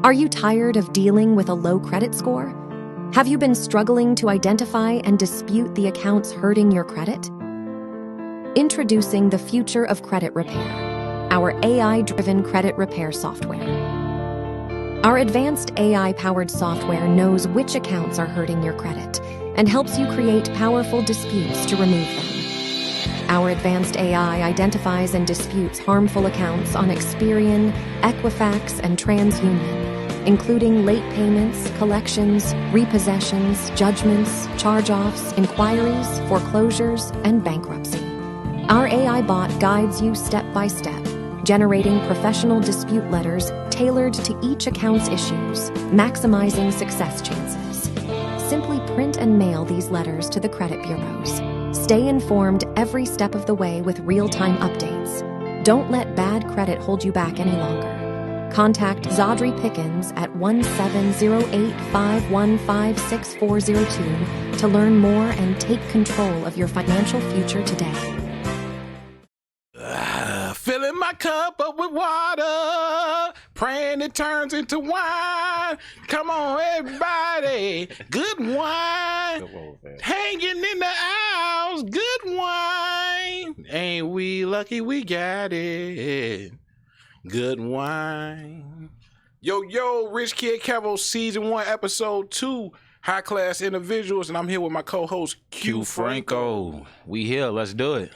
Are you tired of dealing with a low credit score? Have you been struggling to identify and dispute the accounts hurting your credit? Introducing the future of credit repair, our AI-driven credit repair software. Our advanced AI-powered software knows which accounts are hurting your credit and helps you create powerful disputes to remove them. Our advanced AI identifies and disputes harmful accounts on Experian, Equifax, and TransUnion, including late payments, collections, repossessions, judgments, charge-offs, inquiries, foreclosures, and bankruptcy. Our AI bot guides you step by step, generating professional dispute letters tailored to each account's issues, maximizing success chances. Simply print and mail these letters to the credit bureaus. Stay informed every step of the way with real-time updates. Don't let bad credit hold you back any longer. Contact Zodrey Pickens at 1708-515-6402 to learn more and take control of your financial future today. Filling my cup up with water, praying it turns into wine. Come on, everybody, good wine. Hanging in the aisles, good wine. Ain't we lucky we got it? Good wine. Yo, Richkid Kevo, season 1, episode 2, high class individuals, and I'm here with my co-host Q Franco. We here, let's do it.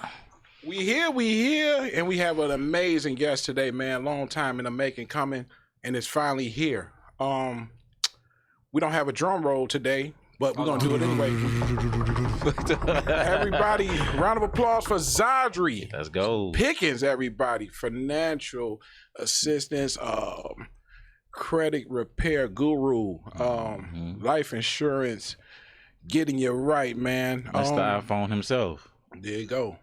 We here, and we have an amazing guest today, man. Long time in the making coming, and it's finally here. We don't have a drum roll today, but we're gonna do it anyway. Everybody, round of applause for Zodrey. Let's go. Pickens, everybody. Financial assistance, credit repair guru, life insurance, getting you right, man. That's the iPhone himself. There you go.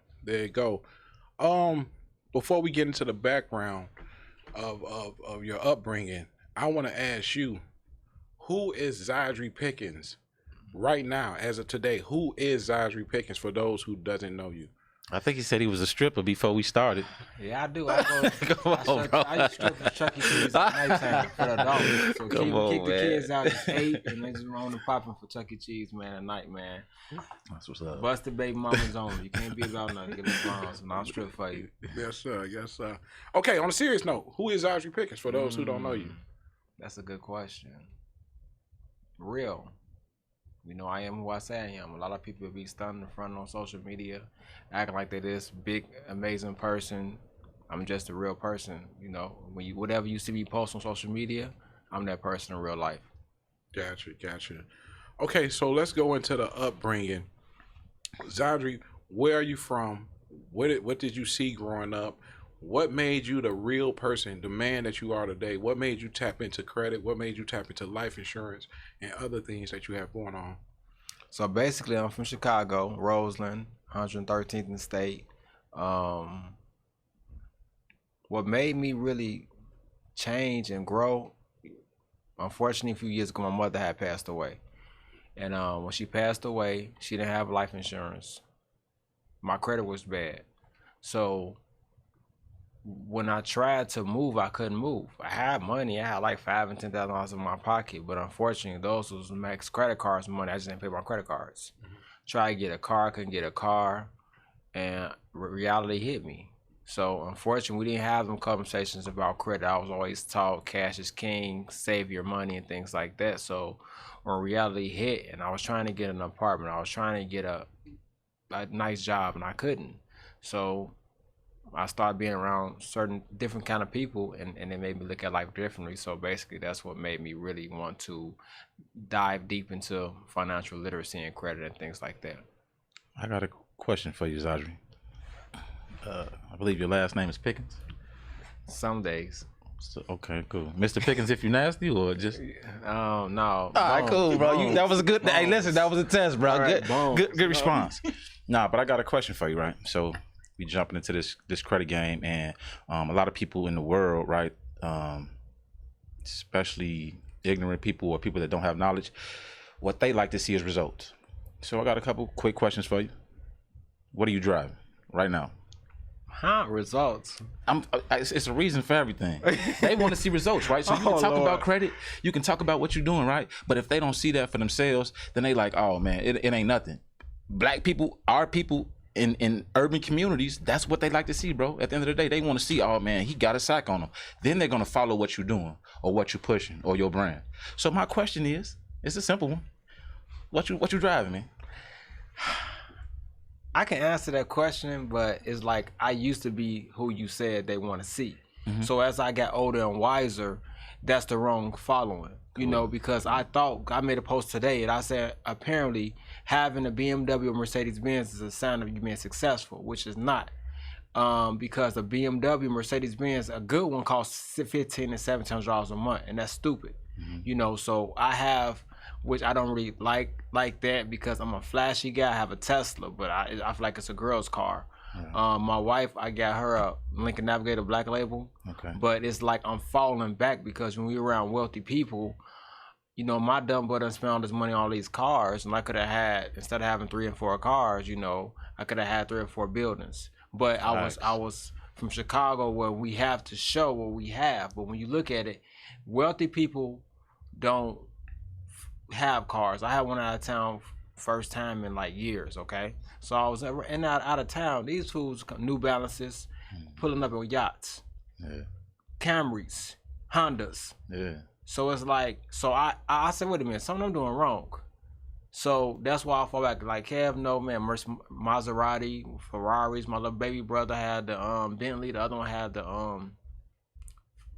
Before we get into the background of your upbringing, I want to ask you, who is Zodrey Pickens right now, as of today? Who is Zodrey Pickens for those who doesn't know you? I think he said he was a stripper before we started. Yeah, I do. I used to strip at Chuck E. Cheese at nighttime for the adults. So kick the kids out at 8 and they just run the popping for Chuck E. Cheese, man, at night, man. That's what's up. Busted baby mama's on. You can't be about nothing. Give me bombs and I'll strip for you. Yes, sir. Okay, on a serious note, who is Zodrey Pickens for those who don't know you? That's a good question. Real. You know, I am who I say I am. A lot of people be stunned in front on social media, acting like they're this big, amazing person. I'm just a real person. You know, whatever you see me post on social media, I'm that person in real life. Gotcha. Okay, so let's go into the upbringing. Zodrey, where are you from? What did you see growing up? What made you the real person, the man that you are today? What made you tap into credit? What made you tap into life insurance and other things that you have going on? So basically, I'm from Chicago, Roseland, 113th in the state. What made me really change and grow, unfortunately, a few years ago, my mother had passed away. And when she passed away, she didn't have life insurance. My credit was bad. So when I tried to move, I couldn't move. I had money. I had like $5,000 and $10,000 in my pocket, but unfortunately, those was max credit cards money. I just didn't pay my credit cards. Tried to get a car, couldn't get a car, and reality hit me. So unfortunately, we didn't have them conversations about credit. I was always taught cash is king, save your money, and things like that. So when reality hit, and I was trying to get an apartment, I was trying to get a nice job, and I couldn't. So I started being around certain different kind of people, and it made me look at life differently. So basically, that's what made me really want to dive deep into financial literacy and credit and things like that. I got a question for you, Zodrey. I believe your last name is Pickens? Some days. So, okay, cool. Mr. Pickens, if you're nasty, or just... No. All right, cool, bro. That was a good... Hey, listen, that was a test, bro. Right, good response. Nah, but I got a question for you, right? So we jumping into this credit game, and a lot of people in the world, right, especially ignorant people or people that don't have knowledge, what they like to see is results. So I got a couple quick questions for you. What are you driving right now? Results. It's a reason for everything. They want to see results, right? So you can talk about credit, you can talk about what you're doing, right? But if they don't see that for themselves, then they like, oh man, it ain't nothing. Black people, our people in urban communities, that's what they like to see, bro. At the end of the day, they want to see, oh man, he got a sack on him. Then they're gonna follow what you're doing or what you're pushing or your brand. So my question is, it's a simple one. What you driving, man? I can answer that question, but it's like I used to be who you said they want to see. Mm-hmm. So as I got older and wiser, that's the wrong following. You know, because I thought, I made a post today and I said apparently having a BMW or Mercedes-Benz is a sign of you being successful, which is not. Because a BMW, Mercedes-Benz, a good one costs $1,500 and $1,700 a month, and that's stupid. Mm-hmm. You know, so I have, which I don't really like that because I'm a flashy guy. I have a Tesla, but I feel like it's a girl's car. Yeah. My wife, I got her a Lincoln Navigator Black Label. Okay. But it's like I'm falling back because when we're around wealthy people, you know, my dumb butt done spent all this money on all these cars, and I could have had, instead of having 3 and 4 cars, you know, I could have had 3 or 4 buildings. But nice. I was from Chicago where we have to show what we have. But when you look at it, wealthy people don't have cars. I had one out of town first time in like years, okay? So I was in out of town. These fools, New Balances, pulling up on yachts, Camrys, Hondas. Yeah. So it's like, so I said, wait a minute, something I'm doing wrong. So that's why I fall back. Like, Kev, no, man, Maserati, Ferraris. My little baby brother had the Bentley. The other one had the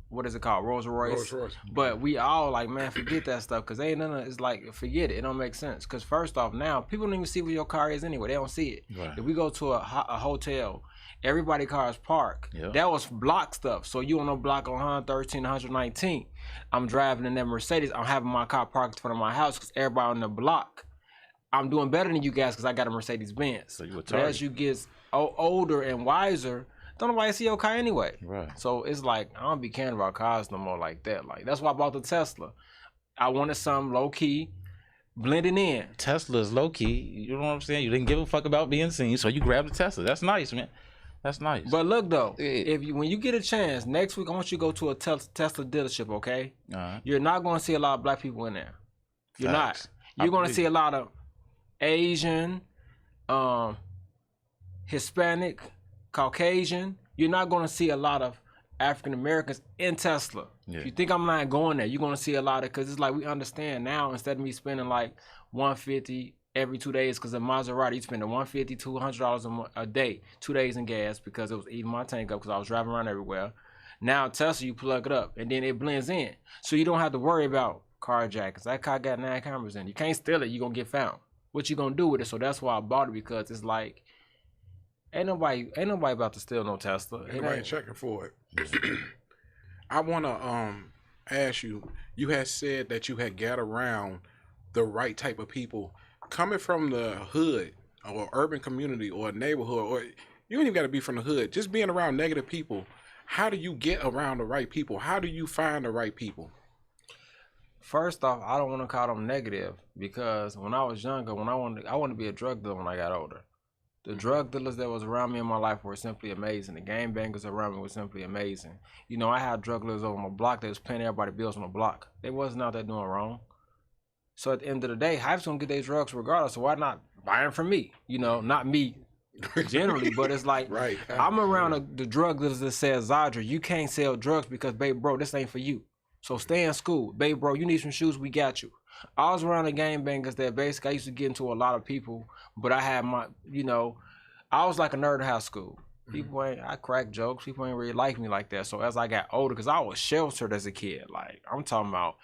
what is it called? Rolls Royce. But we all like, man, forget that stuff, because ain't none of it's like, forget it. It don't make sense. Because first off, now people don't even see where your car is anyway. They don't see it. Right. If we go to a hotel, everybody cars park. Yep. That was block stuff. So you on a block on 113, 119. I'm driving in that Mercedes. I'm having my car parked in front of my house because everybody on the block. I'm doing better than you guys because I got a Mercedes Benz. So you a target. But as you get older and wiser, don't nobody see your car anyway. Right. So it's like, I don't be caring about cars no more like that. Like, that's why I bought the Tesla. I wanted something low key, blending in. Tesla is low key. You know what I'm saying? You didn't give a fuck about being seen, so you grabbed the Tesla. That's nice, man. That's nice. But look though, when you get a chance next week, I want you to go to a Tesla dealership. Okay, You're not going to see a lot of black people in there. You're not. You're going to see a lot of Asian, Hispanic, Caucasian. You're not going to see a lot of African Americans in Tesla. Yeah. If you think I'm not going there, you're going to see a lot of, because it's like we understand now, instead of me spending like $150 every 2 days, because a Maserati, you spend $150, $200 a day, 2 days in gas, because it was eating my tank up because I was driving around everywhere. Now Tesla, you plug it up and then it blends in, so you don't have to worry about carjackings. That car got 9 cameras in it. You can't steal it. You're gonna get found. What you gonna do with it? So that's why I bought it, because it's like ain't nobody about to steal no Tesla. Ain't nobody checking for it. I wanna ask you. You had said that you had got around the right type of people. Coming from the hood or urban community or a neighborhood, or you ain't even got to be from the hood, just being around negative people, how do you get around the right people? How do you find the right people? First off, I don't want to call them negative, because when I was younger, I wanted to be a drug dealer when I got older. The drug dealers that was around me in my life were simply amazing. The game bangers around me were simply amazing. You know, I had drug dealers over my block that was paying everybody bills on the block. They wasn't out there doing wrong. So at the end of the day, Hype's gonna get their drugs regardless. So why not buy them from me? You know, not me generally, but it's like, right. I'm around the drug dealers that says, Zodrey, you can't sell drugs because, babe, bro, this ain't for you. So stay in school. Babe, bro, you need some shoes, we got you. I was around the game bangers that basically I used to get into a lot of people, but I had my, you know, I was like a nerd in high school. People I crack jokes. People ain't really like me like that. So as I got older, because I was sheltered as a kid, like I'm talking about,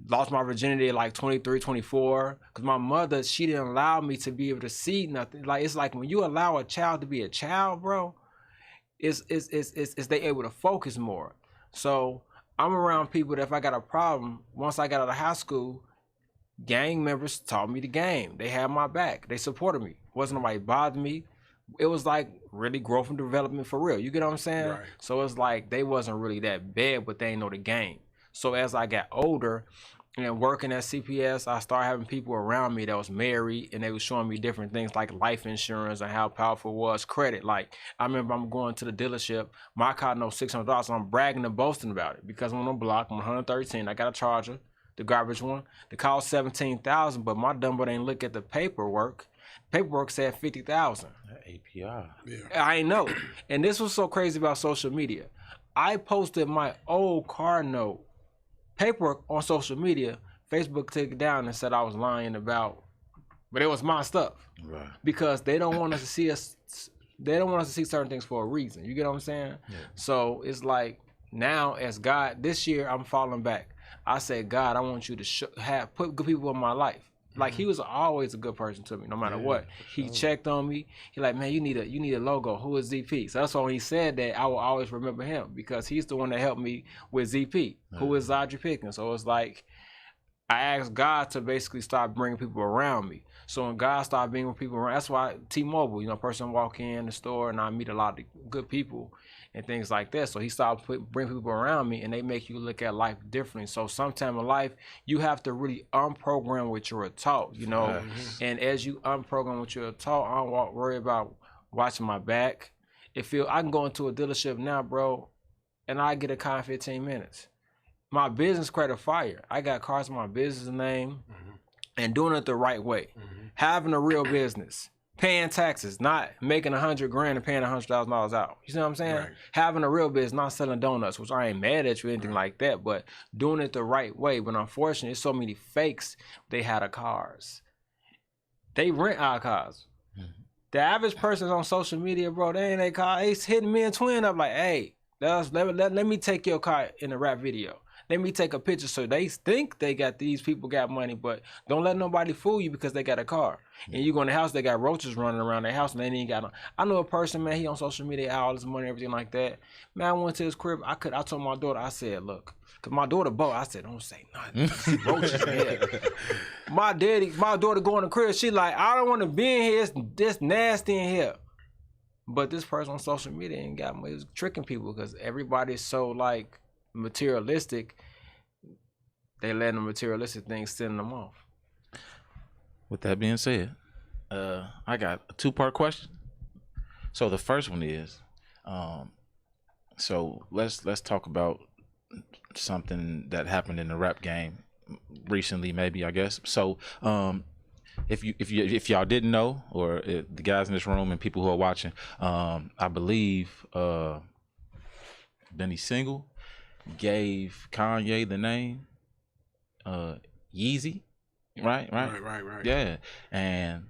lost my virginity at like 23, 24, because my mother, she didn't allow me to be able to see nothing. Like, it's like when you allow a child to be a child, bro, it's they able to focus more. So I'm around people that if I got a problem, once I got out of high school, gang members taught me the game. They had my back. They supported me. Wasn't nobody bothering me. It was like really growth and development for real. You get what I'm saying? Right. So it's like they wasn't really that bad, but they ain't know the game. So as I got older, And working at CPS, I started having people around me that was married, and they was showing me different things like life insurance and how powerful it was. Credit, like I remember I'm going to the dealership, my car knows $600, so I'm bragging and boasting about it because I'm on the block, I'm 113, I got a Charger, the garbage one. The car was $17,000, but my dumb butt ain't look at the paperwork. Paperwork said $50,000. APR. Yeah. I know, and this was so crazy about social media. I posted my old car note paperwork on social media. Facebook took it down and said I was lying about, but it was my stuff. Right. Because they don't want us to see us. They don't want us to see certain things for a reason. You get what I'm saying? Yeah. So it's like now, as God, this year I'm falling back. I said, God, I want you to put good people in my life. Like he was always a good person to me, no matter what. He checked on me. He like, man, you need a logo. Who is ZP? So that's why when he said that, I will always remember him because he's the one that helped me with ZP, who is Zodrey Pickens. So it's like I asked God to basically start bringing people around me. So when God started bringing people around, that's why T-Mobile, you know, a person walk in the store and I meet a lot of good people and things like that. So he started bring people around me, and they make you look at life differently. So sometime in life, you have to really unprogram what you're taught, you know. And as you unprogram what you're taught, I don't worry about watching my back. I can go into a dealership now, bro, and I get a car in 15 minutes. My business credit fire. I got cars in my business name and doing it the right way. Having a real business. Paying taxes, not making $100,000 and paying $100,000 out. You see what I'm saying? Right. Having a real business, not selling donuts, which I ain't mad at you or anything like that, but doing it the right way. But unfortunately, there's so many fakes. They had our cars. They rent our cars. The average person on social media, bro, they ain't their car. They hitting me and Twin up like, hey, let me take your car in a rap video. Let me take a picture. So they think these people got money, but don't let nobody fool you because they got a car. And you go in the house, they got roaches running around their house and they ain't got no. I know a person, man, he on social media, all this money, everything like that. Man, I went to his crib. I told my daughter, I said, look, because my daughter both, I said, don't say nothing. Roaches in here. My daughter going to the crib, she like, I don't want to be in here. It's this nasty in here. But this person on social media ain't got money. It was tricking people because everybody's so like materialistic. They letting the materialistic things send them off. With that being said, I got a two-part question. So the first one is, so let's talk about something that happened in the rap game recently, maybe, I guess. So if y'all didn't know, or the guys in this room and people who are watching, I believe Benny Single gave Kanye the name Yeezy, right? Yeah, and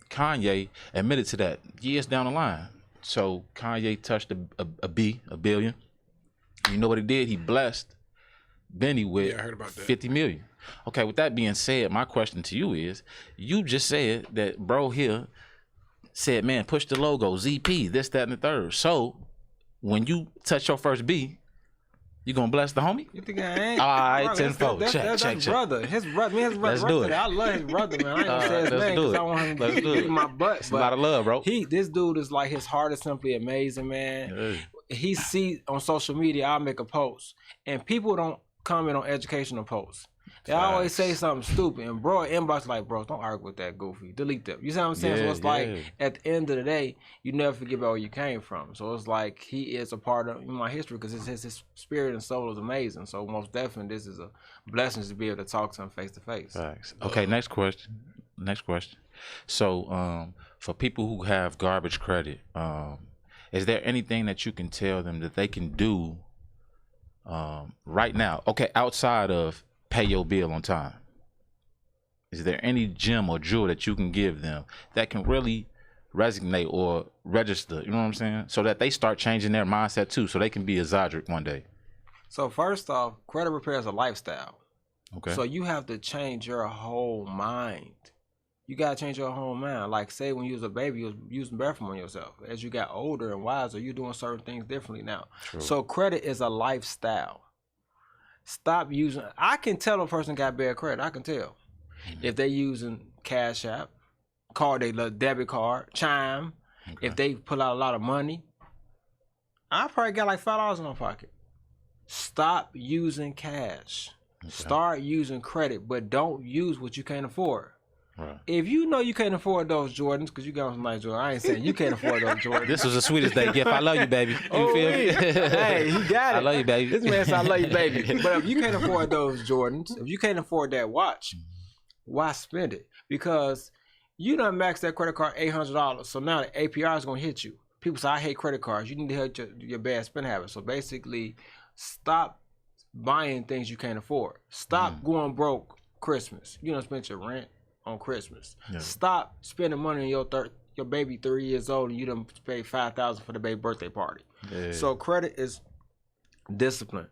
Kanye admitted to that years down the line. So Kanye touched a billion. You know what he did? He blessed Benny with I heard about that. 50 million. Okay, with that being said, my question to you is, you just said that bro here said, man, push the logo, ZP, this, that, and the third. So when you touch your first B, you gonna bless the homie? You think I ain't? All right, tenfold. Check. Brother. His brother. Let's do it. I love his brother, man. I ain't gonna say his name because I want him to get in my butt. It's a lot of love, bro. This dude is like, his heart is simply amazing, man. He see on social media, I'll make a post, and people don't comment on educational posts. They always say something stupid, and bro, inbox like, bro, don't argue with that goofy. Delete them. You see what I'm saying? So it's like, at the end of the day, you never forget about where you came from. So it's like, he is a part of my history because his spirit and soul is amazing. So most definitely, this is a blessing to be able to talk to him face to face. Thanks. Okay, next question. So, for people who have garbage credit, is there anything that you can tell them that they can do right now? Okay, outside of pay your bill on time. Is there any gem or jewel that you can give them that can really resonate or register, you know what I'm saying? So that they start changing their mindset too, so they can be a Zodrey one day. So first off, credit repair is a lifestyle. Okay. So you have to change your whole mind. You gotta change your whole mind. Like say when you was a baby, you was using bathroom on yourself. As you got older and wiser, you're doing certain things differently now. True. So credit is a lifestyle. Stop using. I can tell a person got bad credit. I can tell if they using Cash App, their debit card, Chime. Okay. If they pull out a lot of money, I probably got like $5 in my pocket. Stop using cash. Start using credit, but don't use what you can't afford. Right. If you know you can't afford those Jordans, because you got some nice Jordans, I ain't saying you can't afford those Jordans. This was the sweetest day gift. I love you, baby. You feel me? Hey, he got it. I love you, baby. This man said, I love you, baby. But if you can't afford those Jordans, if you can't afford that watch, why spend it? Because you done maxed that credit card $800. So now the APR is going to hit you. People say, I hate credit cards. You need to help your bad spend habits. So basically, stop buying things you can't afford. Stop going broke Christmas. You don't spend your rent on Christmas. Yeah. Stop spending money on your baby 3 years old and you done pay $5,000 for the baby birthday party. Yeah. So credit is discipline.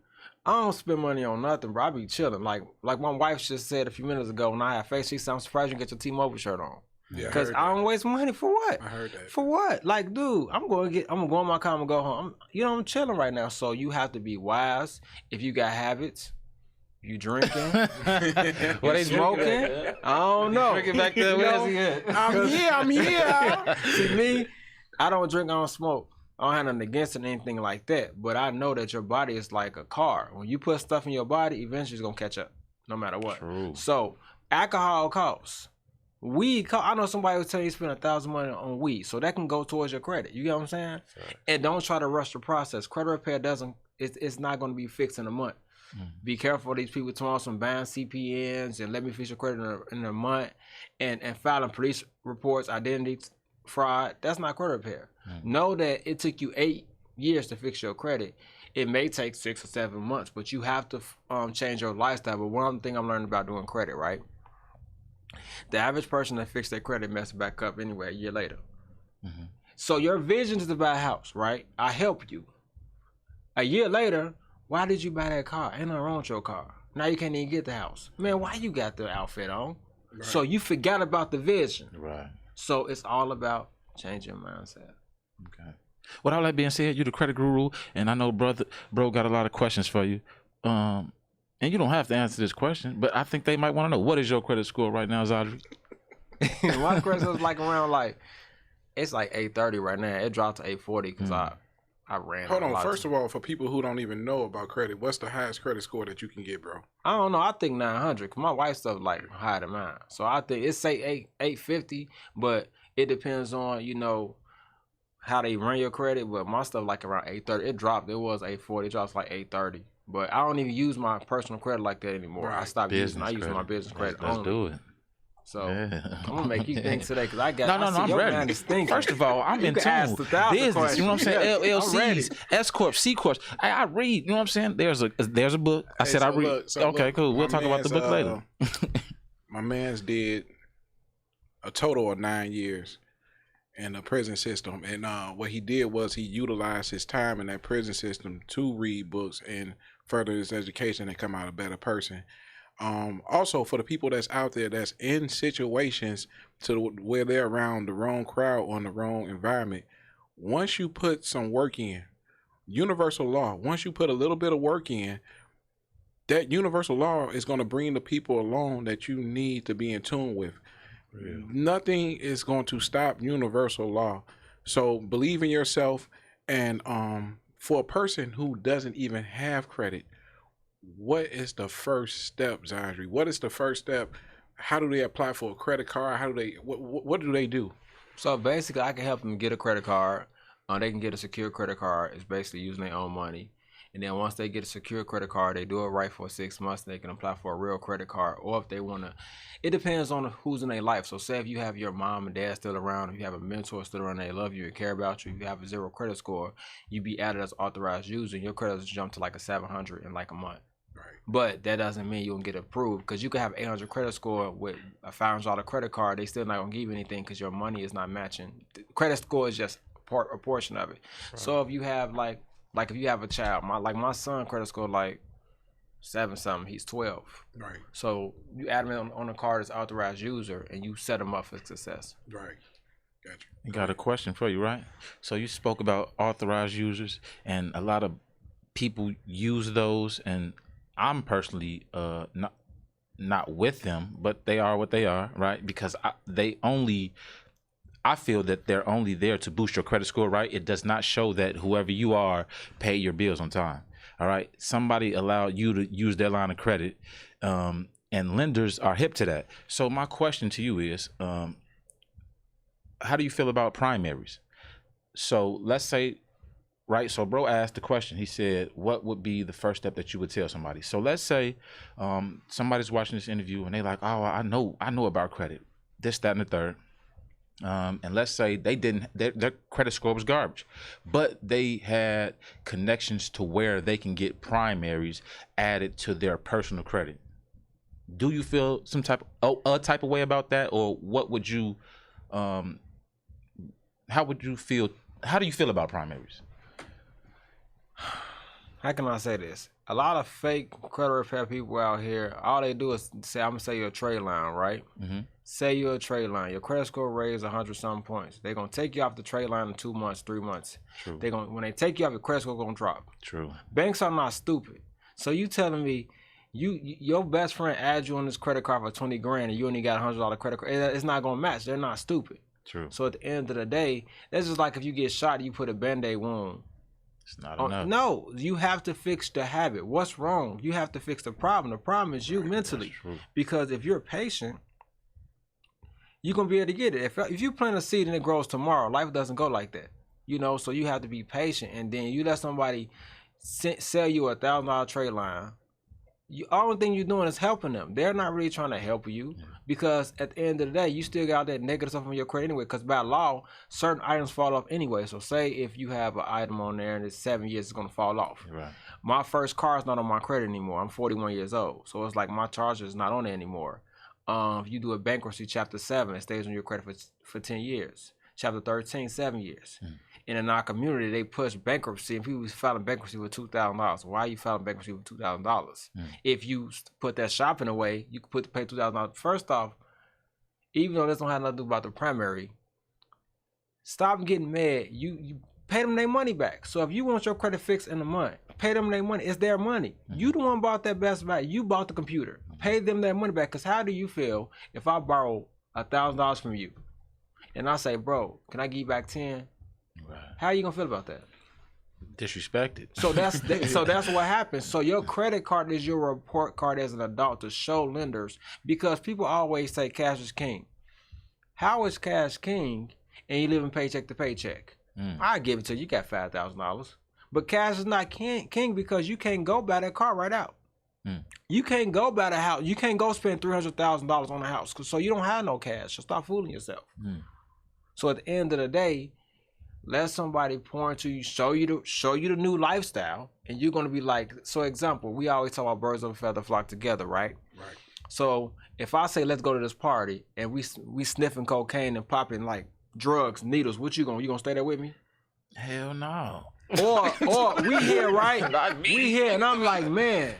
I don't spend money on nothing, bro. I be chilling. Like my wife just said a few minutes ago when I had face, she said, I'm surprised you get your T-Mobile shirt on. Yeah, because I don't waste money for what? I heard that. For what? Like, dude, I'm gonna go in my car and go home. I'm chilling right now. So you have to be wise. If you got habits, you drinking, what they smoking? I don't know. Drinking back there. I'm here. See me, I don't drink, I don't smoke. I don't have nothing against it or anything like that. But I know that your body is like a car. When you put stuff in your body, eventually it's gonna catch up, no matter what. True. So alcohol costs. Weed, I know somebody will tell you spend $1,000 money on weed, so that can go towards your credit. You get what I'm saying? Right. And don't try to rush the process. Credit repair it's not going to be fixed in a month. Be careful of these people tomorrow, some buying CPNs and let me fix your credit in a month and filing police reports, identity fraud. That's not credit repair. Know that it took you 8 years to fix your credit. It may take 6 or 7 months, but you have to change your lifestyle. But one thing I'm learning about doing credit, right? The average person that fixed their credit messed back up anyway a year later. So your vision is to buy a house, right? I help you. A year later, why did you buy that car? Ain't nothing wrong with your car. Now you can't even get the house. Man, why you got the outfit on? Right. So you forgot about the vision. Right. So it's all about changing your mindset. Okay. With all that being said, you're the credit guru, and I know bro got a lot of questions for you. And you don't have to answer this question, but I think they might want to know, what is your credit score right now, Zodrey? My credit score is like around it's like 830 right now. It dropped to 840 because I ran. Hold on. First of all, for people who don't even know about credit, what's the highest credit score that you can get, bro? I don't know. I think 900 because my wife's stuff higher than mine. So I think it's say 850, but it depends on, how they run your credit. But my stuff around 830. It dropped. It was 840. It drops 830. But I don't even use my personal credit like that anymore. Right. I stopped using. I use my business credit. Let's do it. So I'm gonna make you think today because I got. No, I'm ready. First of all, I'm in tune. Business, you know what I'm saying? LLCs, S corps, C corps. I read. You know what I'm saying? There's a book. I said I read. Okay, cool. We'll talk about the book later. My man's did a total of 9 years in the prison system, and what he did was he utilized his time in that prison system to read books and further his education and come out a better person. Also, for the people that's out there that's in situations where they're around the wrong crowd or in the wrong environment, once you put some work in, universal law, once you put a little bit of work in, that universal law is going to bring the people along that you need to be in tune with. Yeah. Nothing is going to stop universal law. So believe in yourself. And for a person who doesn't even have credit, what is the first step, Zodrey? What is the first step? How do they apply for a credit card? How do they? What do they do? So basically, I can help them get a credit card. They can get a secure credit card. It's basically using their own money. And then once they get a secure credit card, they do it right for 6 months. They can apply for a real credit card, or if they want to, it depends on who's in their life. So say if you have your mom and dad still around, if you have a mentor still around, they love you and care about you, if you have a 0 credit score, you be added as authorized user, and your credit jump to a 700 in a month. Right. But that doesn't mean you won't get approved, because you can have 800 credit score with a $500 credit card. They still not gonna give you anything because your money is not matching. The credit score is just a portion of it. Right. So if you have if you have a child, my son credit score 7 something, he's 12. Right. So you add him on a card as authorized user, and you set him up for success. Right. Gotcha. I got a question for you, right? So you spoke about authorized users, and a lot of people use those, and I'm personally not with them, but they are what they are, right? Because I feel that they're only there to boost your credit score, right? It does not show that whoever you are pay your bills on time. All right, somebody allowed you to use their line of credit, and lenders are hip to that. So my question to you is, how do you feel about primaries? So let's say, right, so bro asked the question. He said, what would be the first step that you would tell somebody? So let's say somebody's watching this interview and they like, oh, I know about credit, this, that, and the third. And let's say their credit score was garbage, but they had connections to where they can get primaries added to their personal credit. Do you feel some type of way about that, or what would you, how would you feel? How do you feel about primaries? How can I say this? A lot of fake credit repair people out here, all they do is say, I'm gonna say you're a trade line, right? Mm-hmm. Say you're a trade line. Your credit score raised 100-something points. They're gonna take you off the trade line in 2 months, 3 months. True. When they take you off, your credit score gonna drop. True. Banks are not stupid. So you telling me your best friend adds you on this credit card for 20 grand and you only got $100 credit card? It's not gonna match. They're not stupid. True. So at the end of the day, that's just like if you get shot, you put a Band-Aid wound. It's not enough. No, you have to fix the habit. What's wrong? You have to fix the problem. The problem is you mentally. Because if you're patient, you're going to be able to get it. If you plant a seed and it grows tomorrow, life doesn't go like that. You know, so you have to be patient. And then you let somebody sell you a $1,000 trade line. All the thing you're doing is helping them. They're not really trying to help you because at the end of the day, you still got that negative stuff on your credit anyway, because by law, certain items fall off anyway. So say if you have an item on there and it's 7 years, it's going to fall off. Right. My first car is not on my credit anymore. I'm 41 years old. So it's like my charger is not on there anymore. If you do a bankruptcy, chapter 7, it stays on your credit for 10 years. Chapter 13, 7 years. In our community, they push bankruptcy, and people filing bankruptcy with $2,000. Why are you filing bankruptcy with $2,000? If you put that shopping away, you could pay $2,000. First off, even though this don't have nothing to do about the primary, stop getting mad. You pay them their money back. So if you want your credit fixed in a month, pay them their money. It's their money. You the one bought that Best Buy. You bought the computer. Pay them their money back. Because how do you feel if I borrow $1,000 from you and I say, bro, can I give you back 10? Right. How are you gonna feel about that? Disrespected. So that's what happens. So your credit card is your report card as an adult to show lenders, because people always say cash is king. How is cash king and you living paycheck to paycheck? I give it to you. You got $5,000, but cash is not king because you can't go buy that car right out. You can't go buy the house. You can't go spend $300,000 on a house, so you don't have no cash. So stop fooling yourself. So at the end of the day, let somebody pour into you, show you the new lifestyle, and you're gonna be like. So example, we always talk about birds of a feather flock together, right? Right. So if I say let's go to this party and we sniffing cocaine and popping like drugs, needles, what you gonna stay there with me? Hell no. Or we here, right? We here, and I'm like, man,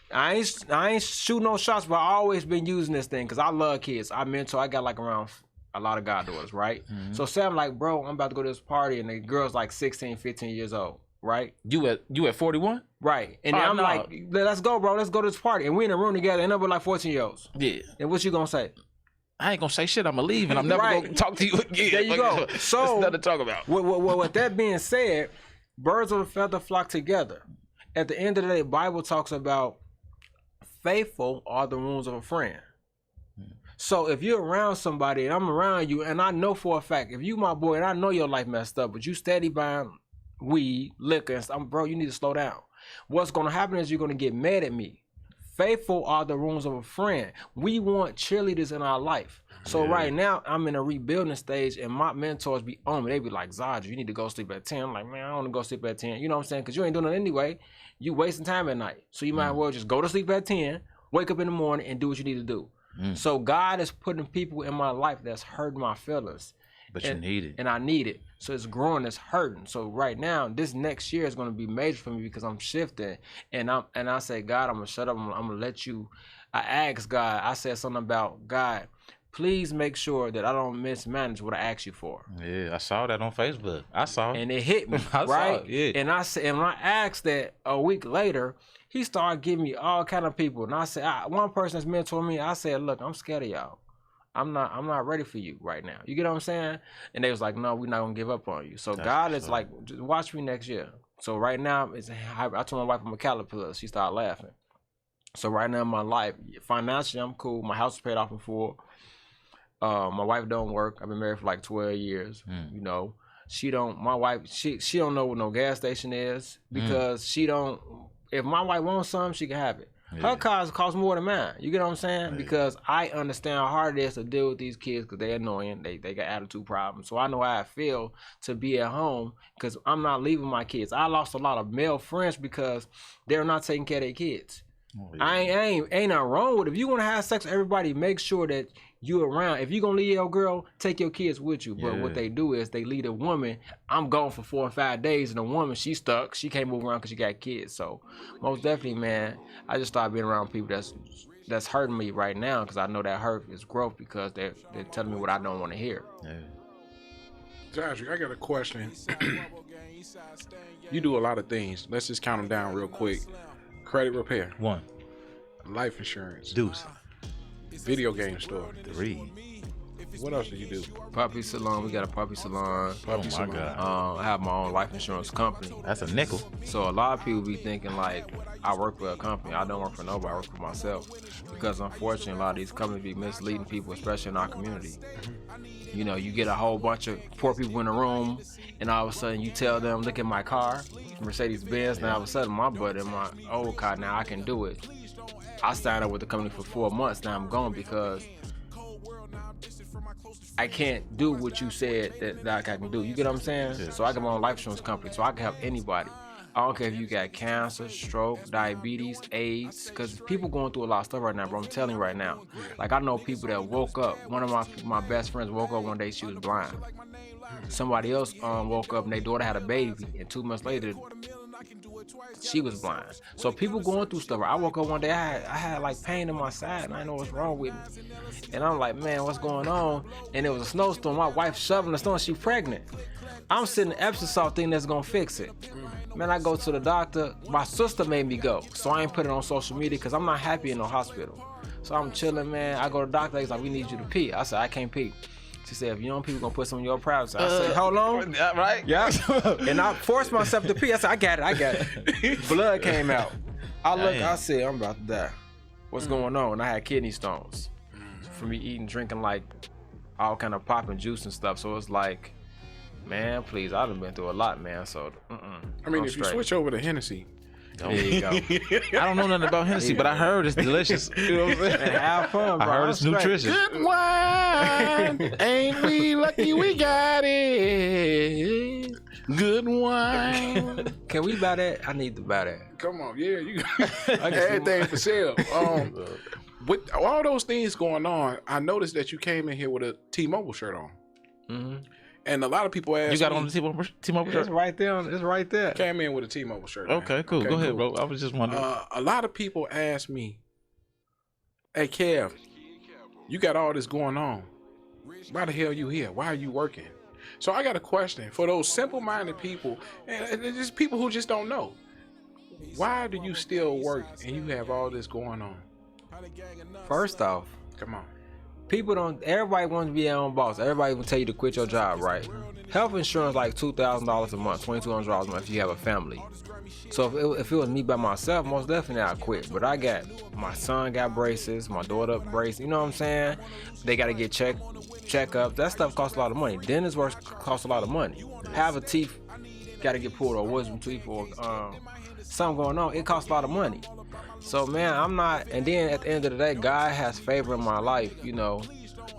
I ain't shooting no shots, but I always been using this thing because I love kids. I got like around a lot of goddaughters, right? So say I'm like, bro, I'm about to go to this party, and the girl's like 16, 15 years old, right? You at 41? Right. And then I'm like, let's go, bro. Let's go to this party. And we in a room together, and we're like 14-year-olds. Yeah. And what you gonna say? I ain't gonna say shit. I'm gonna leave, and I'm never gonna talk to you again. There you go. So there's nothing to talk about. With that being said, birds of a feather flock together. At the end of the day, the Bible talks about faithful are the wounds of a friend. So if you're around somebody and I'm around you, and I know for a fact, if you my boy and I know your life messed up, but you steady buying weed, liquor, and stuff, bro, you need to slow down. What's going to happen is you're going to get mad at me. Faithful are the wounds of a friend. We want cheerleaders in our life. So right now, I'm in a rebuilding stage, and my mentors be on me. They be like, Zodrey, you need to go sleep at 10. I'm like, man, I don't want to go sleep at 10. You know what I'm saying? Because you ain't doing it anyway. You wasting time at night. So you might as well just go to sleep at 10, wake up in the morning, and do what you need to do. So God is putting people in my life that's hurting my feelings. But you need it. And I need it. So it's growing, it's hurting. So right now, this next year is going to be major for me because I'm shifting. And I say, God, I'm going to shut up. I'm going to let you. I asked God, I said something about, God, please make sure that I don't mismanage what I asked you for. Yeah, I saw that on Facebook. I saw it. And it hit me, I right? saw it, yeah. And I said, and when I asked that a week later, he started giving me all kind of people. And I said, one person that's mentoring me, I said, look, I'm scared of y'all. I'm not ready for you right now. You get what I'm saying? And they was like, no, we're not gonna give up on you. So God is like, just watch me next year. So right now, I told my wife I'm a caterpillar. She started laughing. So right now in my life, financially, I'm cool. My house is paid off in full. My wife don't work. I've been married for like 12 years. You know, my wife, she don't know what no gas station is because she don't, if my wife wants something, she can have it. Her cars cost more than mine. You get what I'm saying? Because I understand how hard it is to deal with these kids because they're annoying. They got attitude problems. So I know how I feel to be at home because I'm not leaving my kids. I lost a lot of male friends because they're not taking care of their kids. Ain't nothing wrong with it. If you want to have sex with everybody, make sure that you're around. If you're going to leave your girl, take your kids with you. But what they do is they leave a woman. I'm gone for 4 or 5 days, and the woman, she's stuck. She can't move around because she got kids. So most definitely, man, I just started being around people that's hurting me right now because I know that hurt is growth because they're telling me what I don't want to hear. Josh, I got a question. You do a lot of things. Let's just count them down real quick. Credit repair. 1. Life insurance. Deuce. Video game store. 3. What else do you do? Puppy salon. We got a puppy salon. Puppy salon. God. I have my own life insurance company. That's a nickel. So a lot of people be thinking like I work for a company. I don't work for nobody. I work for myself because unfortunately a lot of these companies be misleading people, especially in our community. You know, you get a whole bunch of poor people in a room, and all of a sudden you tell them, "Look at my car, Mercedes-Benz." Now all of a sudden my butt in my old car. Now I can do it. I signed up with the company for 4 months. Now I'm gone because I can't do what you said that I can do. You get what I'm saying? Yeah. So I got my own life insurance company, so I can help anybody. I don't care if you got cancer, stroke, diabetes, AIDS, because people going through a lot of stuff right now, bro. I'm telling you right now. Like, I know people that woke up. One of my best friends woke up one day, she was blind. Somebody else woke up and their daughter had a baby, and 2 months later, she was blind. So people going through stuff. I woke up one day, I had like pain in my side, and I didn't know what's wrong with me. And I'm like, man, what's going on? And it was a snowstorm. My wife shoveling the snow, she's pregnant. I'm sitting in Epsom salt thinking that's gonna fix it. Man, I go to the doctor. My sister made me go, so I ain't put it on social media because I'm not happy in no hospital. So I'm chilling, man. I go to the doctor. He's like, we need you to pee. I said, I can't pee. She said, if you don't pee, we're gonna put some in your privacy. I said, hold on. Right? Yeah. And I forced myself to pee. I said, I got it. Blood came out. I looked, I said, I'm about to die. What's going on? And I had kidney stones from me eating, drinking like all kind of pop and juice and stuff. So it's like, man, please, I done been through a lot, man. So, I mean, if you switch over to Hennessy, there you go. I don't know nothing about Hennessy, but I heard it's delicious. You know what I'm saying? And have fun, bro. I heard it's nutritious. Good wine, ain't we lucky we got it? Good wine. Can we buy that? I need to buy that. Come on, yeah, you got everything for sale. With all those things going on, I noticed that you came in here with a T-Mobile shirt on. Mm-hmm. And a lot of people ask you got on the T-Mobile shirt? It's right there. It's right there. Came in with a T-Mobile shirt. Okay, cool. Go ahead, bro. I was just wondering. A lot of people ask me, hey, Kev, you got all this going on. Why the hell you here? Why are you working? So I got a question for those simple-minded people, and just people who just don't know. Why do you still work and you have all this going on? First off, come on. Everybody wants to be their own boss. Everybody will tell you to quit your job, right? Health insurance like $2,000 a month, $2,200 a month if you have a family. So if it was me by myself, most definitely I'd quit. But my son got braces, my daughter braces, you know what I'm saying? They got to get checkups. That stuff costs a lot of money. Dentist work costs a lot of money. Have a teeth, got to get pulled, or wisdom teeth, or something going on. It costs a lot of money. So, man, I'm not, and then at the end of the day, God has favor in my life, you know.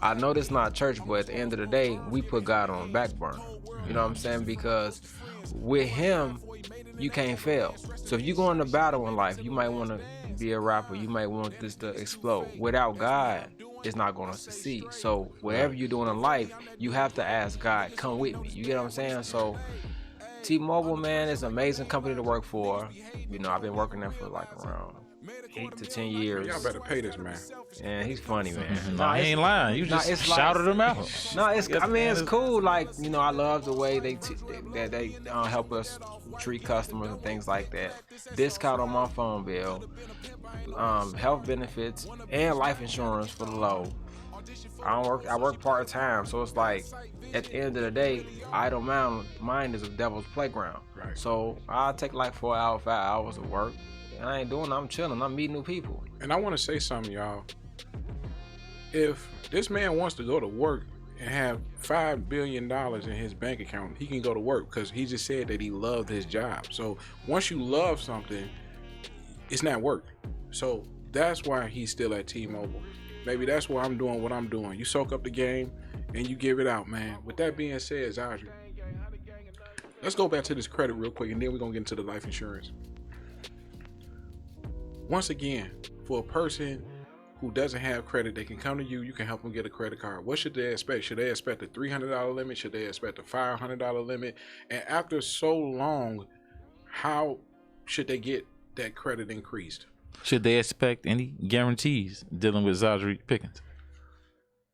I know this is not church, but at the end of the day, we put God on the back burner. You know what I'm saying? Because with him, you can't fail. So if you go into battle in life, you might want to be a rapper, you might want this to explode. Without God, it's not going to succeed. So whatever you're doing in life, you have to ask God, come with me. You get what I'm saying? So T-Mobile, man, is an amazing company to work for. You know, I've been working there for like around 8 to 10 years. Y'all better pay this man. And he's funny, man. No, he ain't lying. You just shouted him out. No, it's cool. Like, you know, I love the way they help us treat customers and things like that. Discount on my phone bill, health benefits, and life insurance for the low. I work part-time, so it's like at the end of the day, idle mind is a devil's playground. Right. So I take like 4 hours, 5 hours of work, and I ain't doing I'm chilling, I'm meeting new people. And I want to say something, y'all. If this man wants to go to work and have $5 billion in his bank account, he can go to work because he just said that he loved his job. So once you love something, it's not work. So that's why he's still at T-Mobile. Maybe that's why I'm doing what I'm doing. You soak up the game and you give it out, man. With that being said, Zodrey, let's go back to this credit real quick, and then we're going to get into the life insurance. Once again, for a person who doesn't have credit, they can come to you. You can help them get a credit card. What should they expect? Should they expect a $300 limit? Should they expect a $500 limit? And after so long, how should they get that credit increased? Should they expect any guarantees dealing with Zodrey Pickens?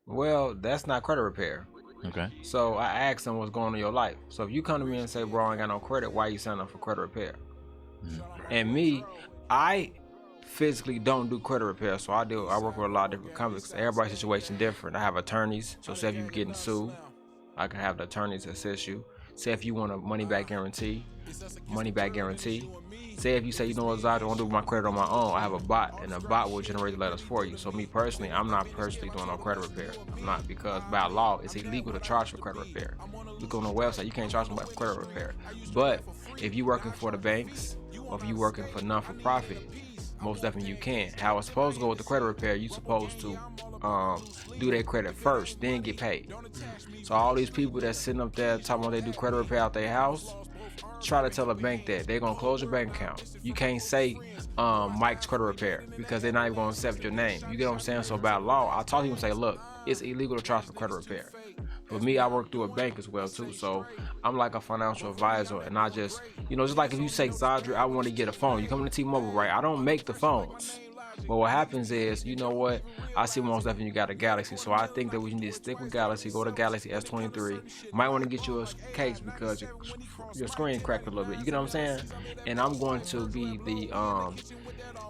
Well, that's not credit repair. Okay. So I asked them what's going on in your life. So if you come to me and say, bro, I ain't got no credit, why you signing up for credit repair? And me, I physically don't do credit repair, so I work with a lot of different companies. Everybody's situation different. I have attorneys, so say if you're getting sued, I can have the attorneys assist you. Say if you want a money back guarantee. Say if you say, you know what, Zodrey, I want to do my credit on my own, I have a bot, and the bot will generate the letters for you. So me personally, I'm not personally doing no credit repair. I'm not, because by law, it's illegal to charge for credit repair. Look on the website, you can't charge somebody for credit repair. But if you're working for the banks, or if you're working for non-for-profit, most definitely you can. How it's supposed to go with the credit repair, you're supposed to do their credit first, then get paid. So all these people that's sitting up there talking about they do credit repair out their house, try to tell a bank that they're gonna close your bank account. You can't say Mike's credit repair because they're not even gonna accept your name. You get what I'm saying? So by law, I talk to people and say, look, it's illegal to charge for credit repair. For me, I work through a bank as well too, so I'm like a financial advisor, and I just, just like if you say, Zodrey, I want to get a phone, you come to T-Mobile, right? I don't make the phones. But what happens is, you know what? I see most definitely you got a Galaxy, so I think that we need to stick with Galaxy. Go to Galaxy S23. Might want to get you a case because your screen cracked a little bit. You get what I'm saying? And I'm going to be the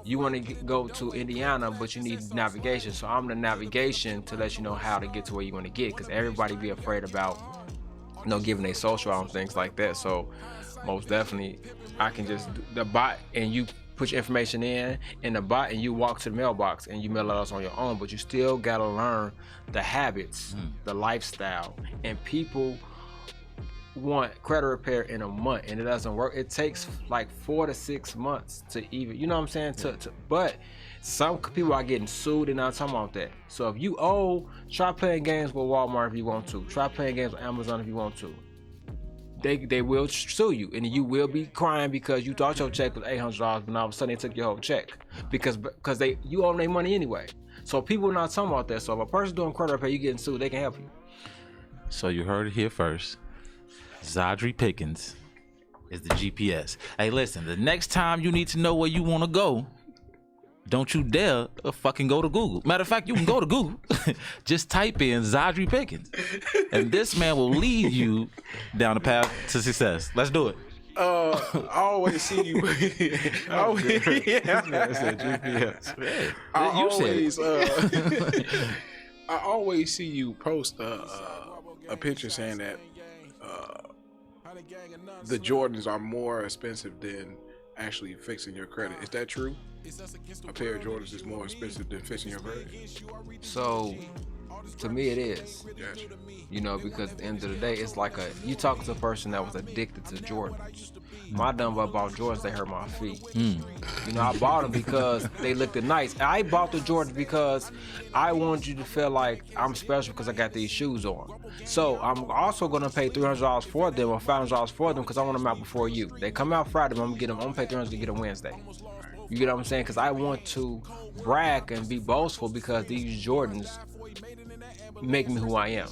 you want to go to Indiana, but you need navigation. So I'm the navigation to let you know how to get to where you want to get, because everybody be afraid about giving their social and things like that. So most definitely, I can just do the bot, and you put your information in the bot, and you walk to the mailbox and you mail it us on your own. But you still gotta learn the habits, the lifestyle, and people want credit repair in a month, and it doesn't work. It takes like 4 to 6 months to even, you know what I'm saying? But some people are getting sued, and I'm talking about that. So if you owe, try playing games with Walmart if you want to. Try playing games with Amazon if you want to. They will sue you, and you will be crying because you thought your check was $800, but all of a sudden they took your whole check because you owe them their money anyway. So people are not talking about that. So if a person doing credit repair, you getting sued, they can help you. So you heard it here first. Zodrey Pickens is the GPS. Hey, listen, the next time you need to know where you want to go, don't you dare fucking go to Google. Matter of fact, you can go to Google. Just type in Zodrey Pickens, and this man will lead you down the path to success. Let's do it. I always see you. I always see you post a picture saying that the Jordans are more expensive than actually fixing your credit. Is that true? A pair of Jordans is more expensive than fixing your credit? So to me it is. Gotcha. Because at the end of the day, it's like you talking to a person that was addicted to Jordans. My dumb butt bought Jordans, they hurt my feet. I bought them because they looked nice. I bought the Jordans because I want you to feel like I'm special because I got these shoes on. So I'm also gonna pay $300 for them or $500 for them because I want them out before you. They come out Friday, but I'm gonna pay $300 to get them Wednesday. You get what I'm saying? Because I want to brag and be boastful because these Jordans make me who I am.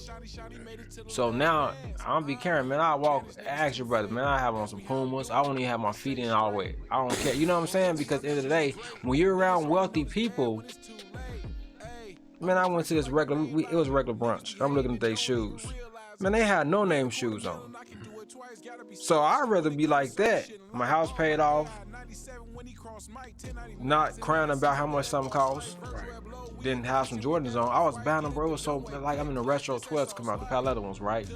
So now I'm be carrying, man. I walk, ask your brother, man. I have on some Pumas. I don't even have my feet in all the way. I don't care. You know what I'm saying? Because at the end of the day, when you're around wealthy people, man, I went to this it was regular brunch. I'm looking at their shoes. Man, they had no name shoes on. So I'd rather be like that. My house paid off. not crying about how much something costs. Didn't have some Jordans on. I was buying them, bro. It was so like I'm in the retro 12s come out, the Paletta ones, right?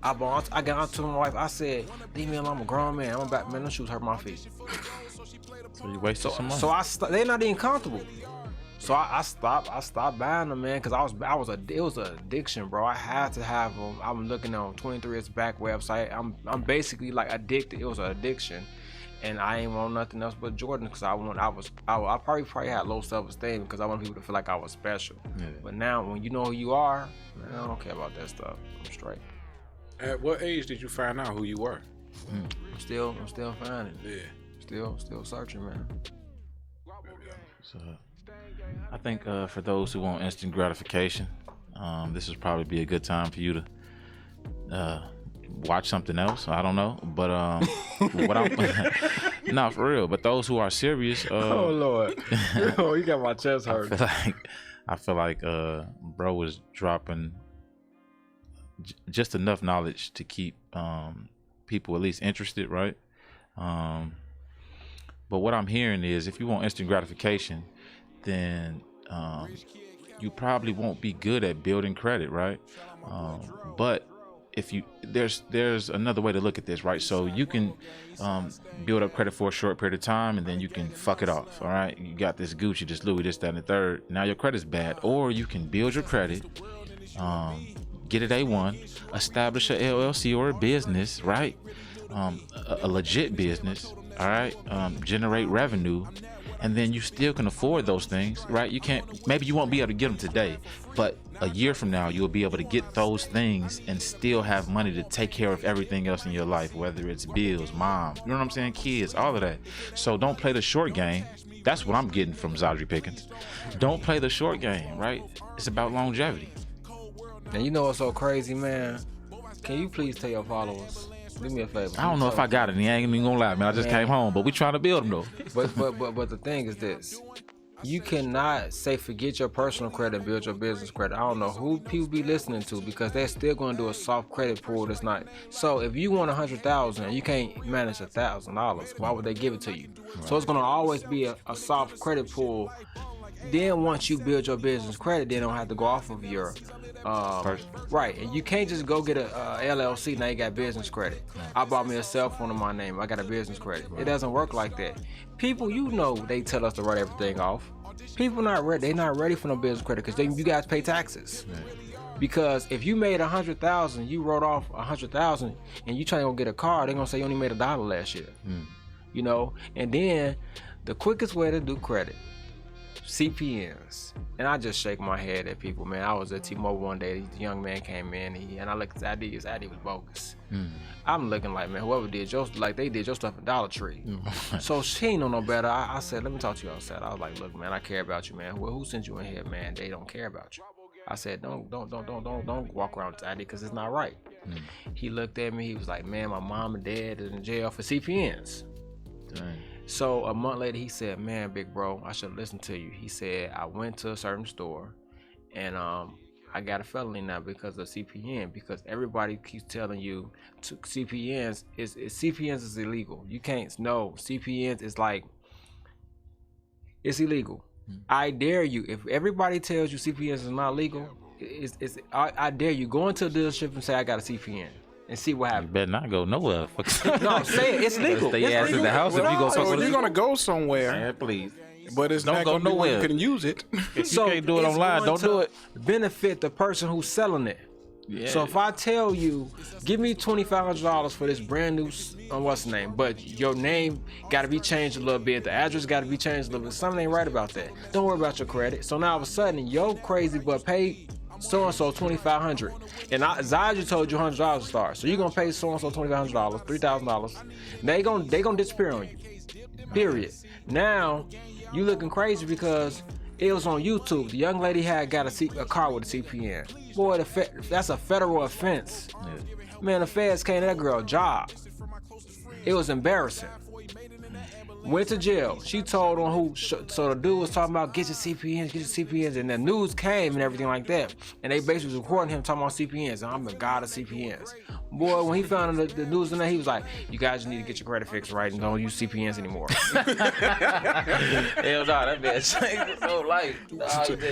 I got out to my wife. I said, "Leave me alone. I'm a grown man. I'm about man. Them shoes hurt my feet." So you wasted some money. So they're not even comfortable. So I stopped buying them, man, because it was an addiction, bro. I had to have them. I'm looking on 23's back website. I'm basically like addicted. It was an addiction. And I ain't want nothing else but Jordan because I probably had low self-esteem because I want people to feel like I was special. Yeah. But now when you know who you are, man, I don't care about that stuff. I'm straight. At what age did you find out who you were? I'm still finding. Yeah. Still searching, man. So I think for those who want instant gratification, this would probably be a good time for you to watch something else. I don't know, but what I'm no, for real. But those who are serious, oh Lord, you got my chest hurt. I feel like bro was dropping just enough knowledge to keep people at least interested, right? But what I'm hearing is, if you want instant gratification, then you probably won't be good at building credit, right? But if you there's another way to look at this, right? So you can build up credit for a short period of time and then you can fuck it off. All right, you got this Gucci, this Louis, this, that, and the third. Now your credit's bad. Or you can build your credit, get it A1, establish a LLC or a business, right? A legit business, all right? Generate revenue, and then you still can afford those things, right? You can't, maybe you won't be able to get them today, but a year from now, you'll be able to get those things and still have money to take care of everything else in your life, whether it's bills, mom, you know what I'm saying, kids, all of that. So don't play the short game. That's what I'm getting from Zodrey Pickens. Don't play the short game, right? It's about longevity. And you know what's so crazy, man? Can you please tell your followers, do me a favor. I don't know if I got it. I ain't even gonna lie, man. I just came home, but we trying to build them though. But the thing is this: you cannot say forget your personal credit and build your business credit. I don't know who people be listening to because they're still going to do a soft credit pool that's not. So if you want $100,000 and you can't manage $1,000, why would they give it to you? Right. So it's going to always be a soft credit pool. Then once you build your business credit, they don't have to go off of your right, and you can't just go get a LLC. Now you got business credit. I bought me a cell phone in my name. I got a business credit. It doesn't work like that. People, you know, they tell us to write everything off. People not ready. They not ready for no business credit because you guys pay taxes. Because if you made $100,000, you wrote off $100,000, and you try to go get a car, they're gonna say you only made $1 last year. You know, and then the quickest way to do credit. CPNs. And I just shake my head at people, man. I was at T-Mobile one day, the young man came in and I looked at his ID was bogus. I'm looking like, man, whoever did your, like they did your stuff at Dollar Tree. So she ain't know no better. I said, let me talk to you outside. I was like, look, man, I care about you, man. Well, who sent you in here, man? They don't care about you. I said, don't walk around with ID because it's not right. He looked at me, he was like, man, my mom and dad is in jail for CPNs. Dang. So a month later, he said, man, big bro, I should listen to you. He said, I went to a certain store and I got a felony now because of CPN, because everybody keeps telling you CPNs is illegal. You can't, no, CPNs is like, it's illegal. I dare you, if everybody tells you CPNs is not legal, I dare you, go into a dealership and say, I got a CPN. And see what happens. You better not go nowhere. No, I'm saying it's legal. Stay ass in the house if you go somewhere. You're gonna go somewhere. Man, please. But it's not gonna go nowhere. You can use it. If you can't do it online, don't do it. Benefit the person who's selling it. Yeah. So if I tell you, give me $2,500 for this brand new, what's the name? But your name got to be changed a little bit. The address got to be changed a little bit. Something ain't right about that. Don't worry about your credit. So now all of a sudden, yo crazy but pay so-and-so $2,500. And Zaja told you $100 to start. So you're going to pay so-and-so $2,500, $3,000. They gonna disappear on you. Period. Now, you looking crazy because it was on YouTube. The young lady got a car with a CPN. Boy, that's a federal offense. Yeah. Man, the feds came to that girl job. It was embarrassing. Went to jail. She told on who. So the dude was talking about get your CPNs, and the news came and everything like that. And they basically was recording him talking about CPNs. And I'm the god of CPNs. Boy, when he found the news and that, he was like, "You guys need to get your credit fixed right and don't use CPNs anymore." Hell no, that bitch changed his whole life.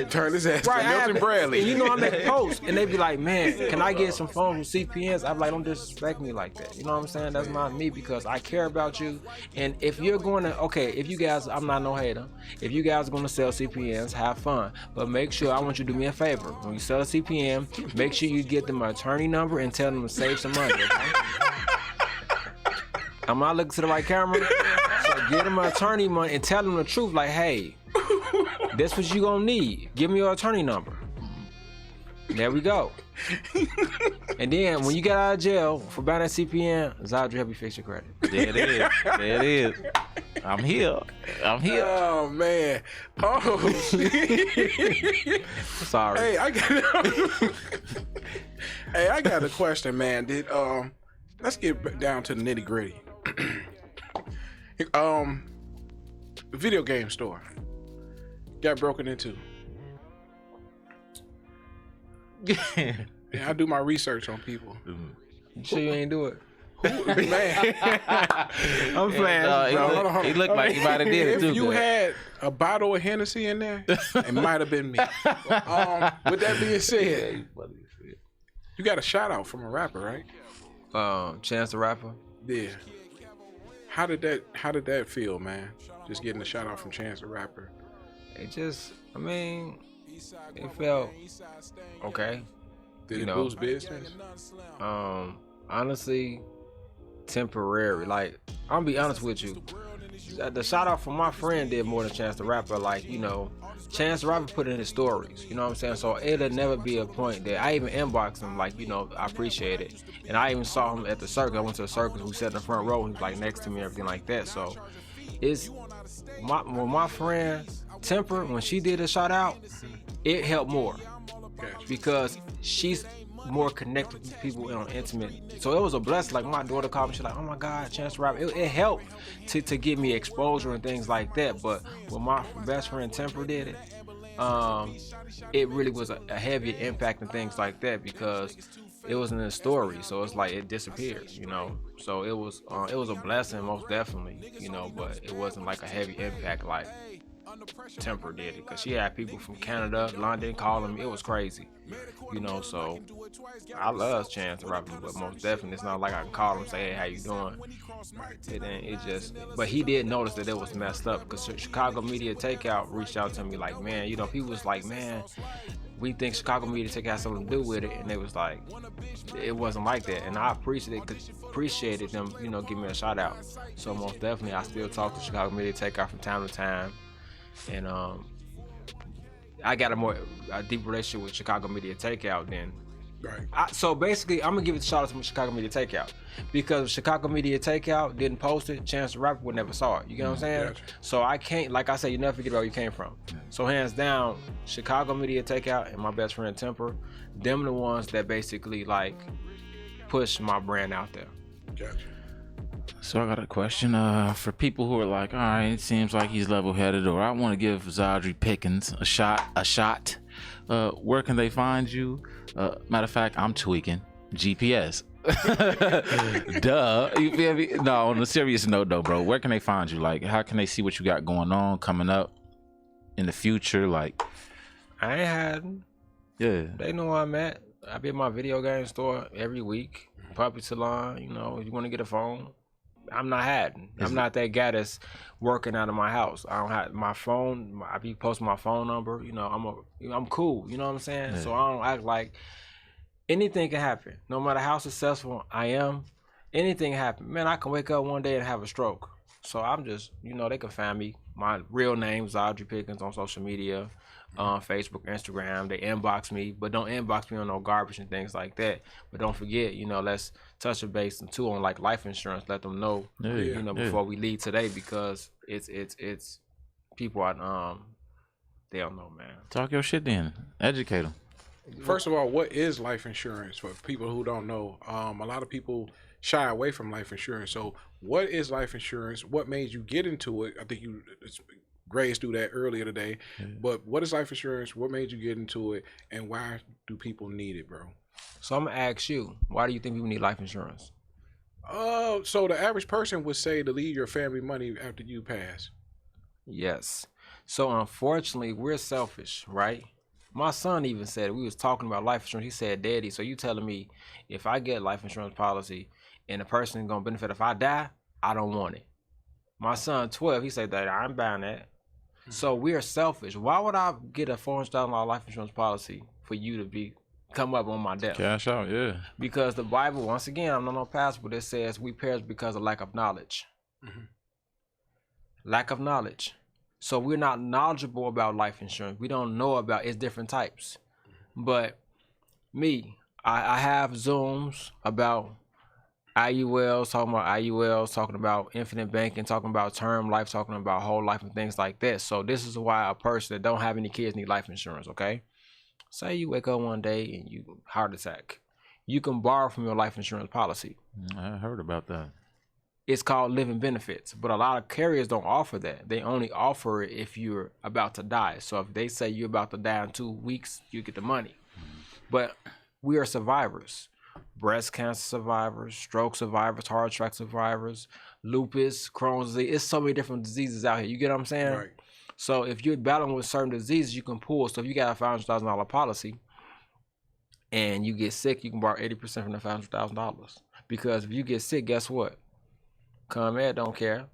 Turn his ass Right, to Milton Bradley. And you know, I make posts, and they be like, "Man, can I get some phones with CPNs?" I'm like, "Don't disrespect me like that." You know what I'm saying? That's not me because I care about you. And if you're going to, if you guys, I'm not no hater. If you guys are going to sell CPNs, have fun, but make sure, I want you to do me a favor. When you sell a CPN, make sure you get them an attorney number and tell them to save some money. Okay? I'm not looking to the right camera. So get them an attorney money and tell them the truth. Like, hey, this what you gonna need. Give me your attorney number. There we go. And then when you get out of jail for buying that CPN, Zodrey help you fix your credit. There it is. There it is. I'm here. Oh man. Oh shit. Sorry. Hey, I got a question, man. Let's get down to the nitty gritty. Video game store got broken into. Yeah, I do my research on people. You sure you ain't do it? Man, I'm playing. He looked like he might have did it too. If you had a bottle of Hennessy in there, it might have been me. With that being said, you got a shout out from a rapper, right? Chance the Rapper. Yeah. How did that feel, man? Just getting a shout out from Chance the Rapper. It felt okay. Did it boost business? Honestly, temporary. Like, I'm gonna be honest with you. The shout out from my friend did more than Chance the Rapper. Like, Chance the Rapper put in his stories. You know what I'm saying? So it'll never be a point that I even inboxed him. Like, I appreciate it. And I even saw him at the circus. I went to the circus. We sat in the front row. He was like next to me, everything like that. So when my friend Temper, when she did a shout out, it helped more because she's more connected with people on intimate. So it was a blessing. Like, my daughter called me, she's like, "Oh my God, Chance the Rapper." It helped to give me exposure and things like that. But when my best friend Temper did it, it really was a heavy impact and things like that because it wasn't a story. So it's like it disappeared, So it was a blessing, most definitely, but it wasn't like a heavy impact like Temper did it, because she had people from Canada, London calling me. It was crazy, so I love Chance the Rapper, but most definitely it's not like I can call him and say, "Hey, how you doing?" But he did notice that it was messed up, because Chicago Media Takeout reached out to me like, "Man, people was like, man, we think Chicago Media Takeout has something to do with it," and they was like, it wasn't like that, and I appreciated them, giving me a shout out. So most definitely I still talk to Chicago Media Takeout from time to time. And I got a deep relationship with Chicago Media Takeout then. Right. So basically, I'm gonna give it a shout out to Chicago Media Takeout, because if Chicago Media Takeout didn't post it, Chance the Rapper would never saw it. You get what I'm saying? Gotcha. So I can't, like I said, you never forget where you came from. So hands down, Chicago Media Takeout and my best friend Temper, them the ones that basically like push my brand out there. Gotcha. So I got a question for people who are like, all right, it seems like he's level-headed, or I want to give Zodrey Pickens a shot. Where can they find you? Matter of fact, I'm tweaking GPS. Duh. You feel me? No, on a serious note though, bro, where can they find you? Like, how can they see what you got going on coming up in the future? Like, I ain't hiding. Yeah. They know where I'm at. I be at my video game store every week. Puppy salon, if you want to get a phone. I'm not hiding. I'm not that guy that's working out of my house. I don't have my phone. I be posting my phone number. I'm cool. You know what I'm saying? Yeah. So I don't act like anything can happen. No matter how successful I am, anything can happen. Man, I can wake up one day and have a stroke. So I'm just, they can find me. My real name, Zodrey Pickens, on social media, Facebook, Instagram. They inbox me, but don't inbox me on no garbage and things like that. But don't forget, let's touch a base and too on like life insurance. Let them know, before we leave today, because it's people are they don't know, man. Talk your shit then. Educate them. First of all, what is life insurance for people who don't know? A lot of people shy away from life insurance. So what is life insurance? What made you get into it? I think you grazed through that earlier today. Yeah. But what is life insurance? What made you get into it? And why do people need it, bro? So I'm gonna ask you, why do you think people need life insurance? So the average person would say to leave your family money after you pass. Yes. So unfortunately, we're selfish, right? My son even said, we was talking about life insurance. He said, Daddy, so you telling me if I get life insurance policy and the person gonna benefit if I die, I don't want it. My son, 12, he said, Daddy, I'm buying that. So we are selfish. Why would I get a $400,000 life insurance policy for you to come up on my death? Cash out, yeah. Because the Bible, once again, I'm not no pastor, but it says we perish because of lack of knowledge. Lack of knowledge. So we're not knowledgeable about life insurance. We don't know about its different types. But I have Zooms about IULs, talking about infinite banking, talking about term life, talking about whole life and things like that. So this is why a person that don't have any kids need life insurance, okay? Say you wake up one day and you heart attack. You can borrow from your life insurance policy. I heard about that. It's called living benefits, but a lot of carriers don't offer that. They only offer it if you're about to die. So if they say you're about to die in 2 weeks, you get the money. But we are survivors. Breast cancer survivors, stroke survivors, heart attack survivors, lupus, Crohn's disease. It's so many different diseases out here. You get what I'm saying? Right. So if you're battling with certain diseases, you can pull. So if you got a $500,000 policy and you get sick, you can borrow 80% from the $500,000. Because if you get sick, guess what? ComEd don't care.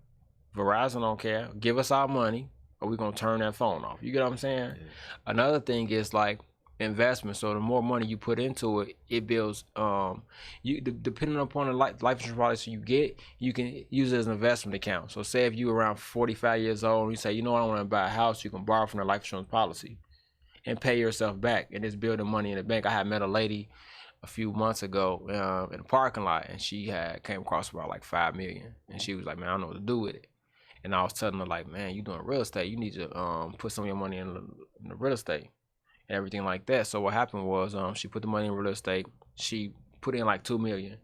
Verizon don't care. Give us our money or we're going to turn that phone off. You get what I'm saying? Yeah. Another thing is like investment. So the more money you put into it, it builds. Depending upon the life insurance policy you get, you can use it as an investment account. So say if you're around 45 years old and you say, you know what, I want to buy a house, you can borrow from the life insurance policy and pay yourself back and just building money in the bank. I had met a lady a few months ago in a parking lot, and she had came across about like $5 million, and she was like, man, I don't know what to do with it. And I was telling her like, man, you doing real estate, you need to put some of your money in the real estate and everything like that. So what happened was she put the money in real estate. She put in like $2 million,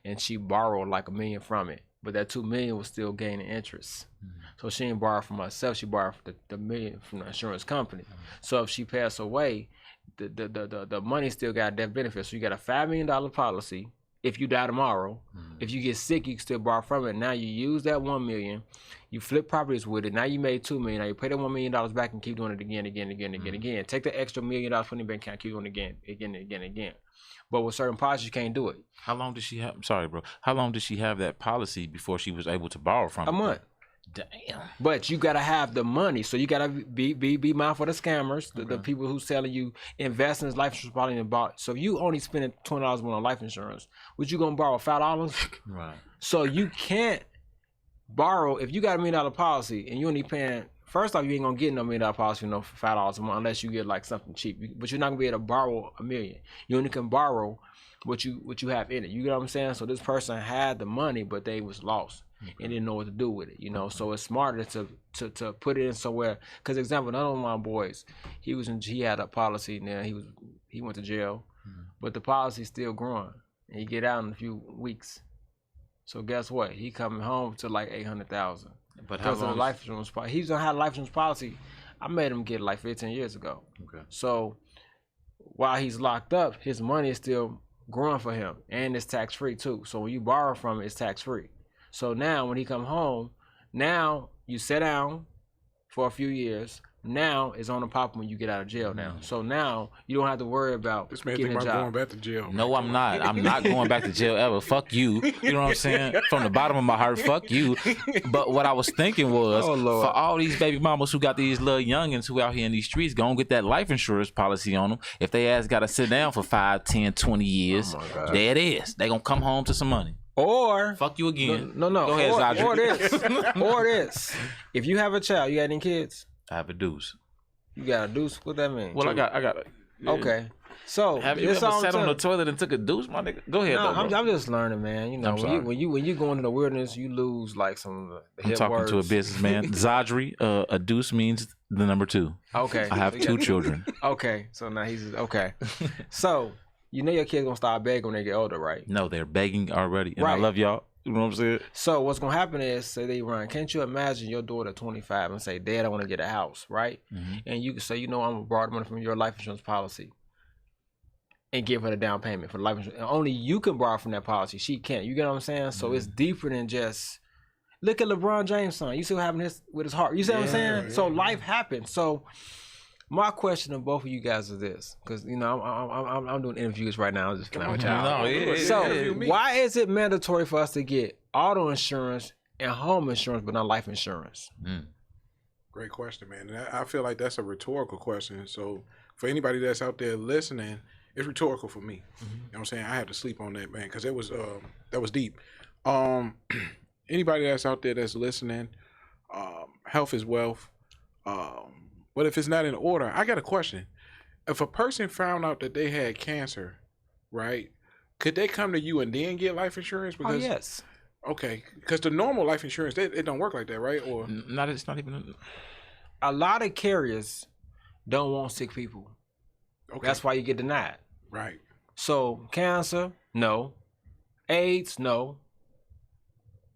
and she borrowed like $1 million from it, but that $2 million was still gaining interest. So she didn't borrow from herself, she borrowed the $1 million from the insurance company. So if she passed away, the money still got death benefit. So you got a $5 million policy. If you die tomorrow, if you get sick, you can still borrow from it. Now you use that $1 million, you flip properties with it. Now you made $2 million. Now you pay that $1 million back and keep doing it again. Take the extra $1 million from the bank account, keep doing it again. But with certain policies, you can't do it. How long did she have? I'm sorry, bro. How long did she have that policy before she was able to borrow from it? A month. Damn. But you gotta have the money, so you gotta be mindful of the scammers, the people who selling you invest in this life insurance policy and bought. So if you only spending $20 on life insurance, what you gonna borrow $5? Right. So you can't borrow if you got $1 million policy and you only paying. First off, you ain't gonna get no $1 million policy for $5 a month unless you get like something cheap. But you're not gonna be able to borrow $1 million. You only can borrow what you have in it. You get what I'm saying? So this person had the money, but they was lost. And didn't know what to do with it, you know. So it's smarter to put it in somewhere. Because example, none of my boys, he had a policy now. He went to jail, but the policy's still growing, and he get out in a few weeks. So guess what? He coming home to like $800,000. But how long? Life insurance policy. He's gonna have a life insurance policy. I made him get like 15 years ago. Okay. So while he's locked up, his money is still growing for him, and it's tax free too. So when you borrow from it, it's tax free. So now when he come home, now you sit down for a few years. Now it's on the pop when you get out of jail now. So now you don't have to worry about this man getting think a about job. going back to jail. No, I'm not. I'm not going back to jail ever. Fuck you. You know what I'm saying? From the bottom of my heart, fuck you. But what I was thinking was, for all these baby mamas who got these little youngins who out here in these streets, go and get that life insurance policy on them. If they ass got to sit down for 5, 10, 20 years, there it is. They gonna come home to some money. Or fuck you again. No. Go ahead, Zodrey. Or this. If you have a child, you got any kids? I have a deuce. You got a deuce? What that mean? Well, I got a. Yeah. Okay. So have you ever sat on the toilet and took a deuce, my nigga? Go ahead, I'm just learning, man. You know, when you go into the wilderness, you lose like some of the hip I'm talking words. to a businessman. Zodrey, a deuce means the number 2. Okay. I have 2 children. Okay. So now he's okay. So you know your kids gonna start begging when they get older, right? No, they're begging already, and I love y'all. You know what I'm saying? So what's gonna happen is, say they run. Can't you imagine your daughter 25 and say, "Dad, I want to get a house," right? And you can say, "You know, I'm gonna borrow money from your life insurance policy." and give her the down payment for the life insurance. And only you can borrow from that policy. She can't. You get what I'm saying? So it's deeper than just look at LeBron James' son. You see what happened with his heart. You see what I'm saying? Yeah. So life happens. So my question to both of you guys is this, because you know I'm doing interviews right now. I'm just playing with y'all. So why is it mandatory for us to get auto insurance and home insurance, but not life insurance? Great question, man. And I feel like that's a rhetorical question. So for anybody that's out there listening, it's rhetorical for me. You know what I'm saying? I had to sleep on that, man, because that was deep. Anybody that's out there that's listening, health is wealth. But if it's not in order, I got a question. If a person found out that they had cancer, right, could they come to you and then get life insurance? Because, yes. Okay, because the normal life insurance, it don't work like that, right? Or it's not even. A lot of carriers don't want sick people. Okay. That's why you get denied. Right. So cancer, no. AIDS, no.